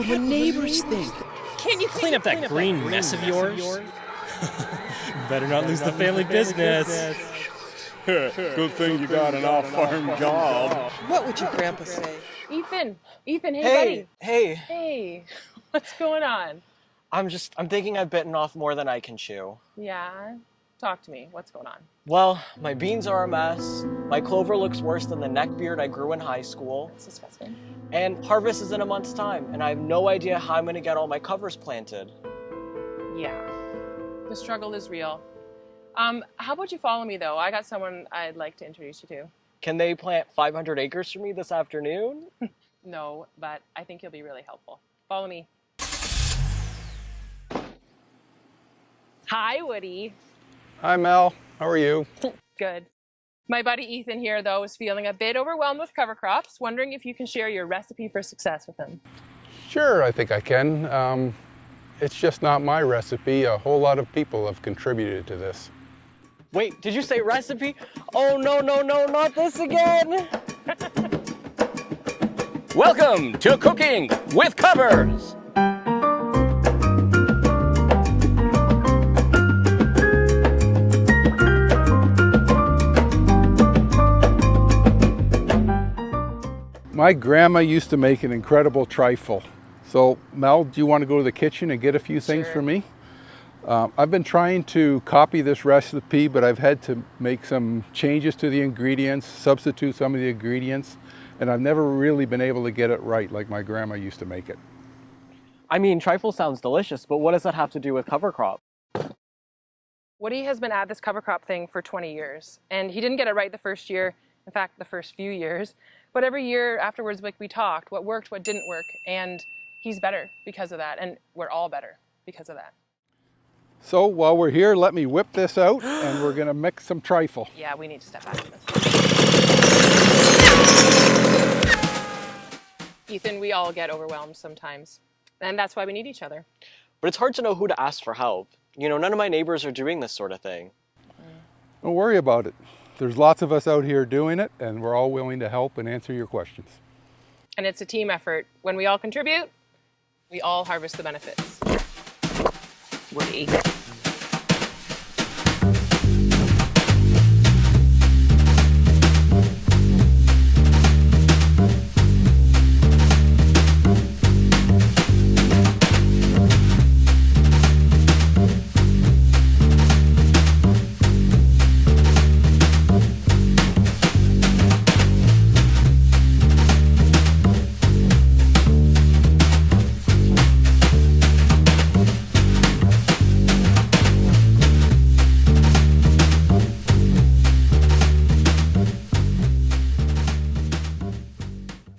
will the neighbors think? Can't you clean up that green mess of yours? Better not lose the family business. Good thing you got an off-farm job. What would your grandpa say? Ethan, hey, buddy. Hey. Hey, what's going on? I'm thinking I've bitten off more than I can chew. Yeah, talk to me. What's going on? Well, my beans are a mess. My clover looks worse than the neck beard I grew in high school. That's disgusting. And harvest is in a month's time, and I have no idea how I'm going to get all my covers planted. Yeah, the struggle is real. How about you follow me, though? I got someone I'd like to introduce you to. Can they plant 500 acres for me this afternoon? No, but I think you'll be really helpful. Follow me. Hi, Woody. Hi, Mel. How are you? Good. My buddy Ethan here, though, is feeling a bit overwhelmed with cover crops, wondering if you can share your recipe for success with him. Sure, I think I can. It's just not my recipe. A whole lot of people have contributed to this. Wait, did you say recipe? Oh, no, not this again! Welcome to Cooking with Covers. My grandma used to make an incredible trifle. So, Mel, do you want to go to the kitchen and get a few things for me? I've been trying to copy this recipe, but I've had to make some changes to the ingredients, substitute some of the ingredients, and I've never really been able to get it right like my grandma used to make it. I mean, trifle sounds delicious, but what does that have to do with cover crop? Woody has been at this cover crop thing for 20 years, and he didn't get it right the first year, in fact, the first few years, but every year afterwards, like we talked, what worked, what didn't work, and he's better because of that, and we're all better because of that. So while we're here, let me whip this out and we're gonna mix some trifle. Yeah, we need to step back from this. Ethan, we all get overwhelmed sometimes, and that's why we need each other. But it's hard to know who to ask for help. You know, none of my neighbors are doing this sort of thing. Don't worry about it. There's lots of us out here doing it, and we're all willing to help and answer your questions. And it's a team effort. When we all contribute, we all harvest the benefits. Woody.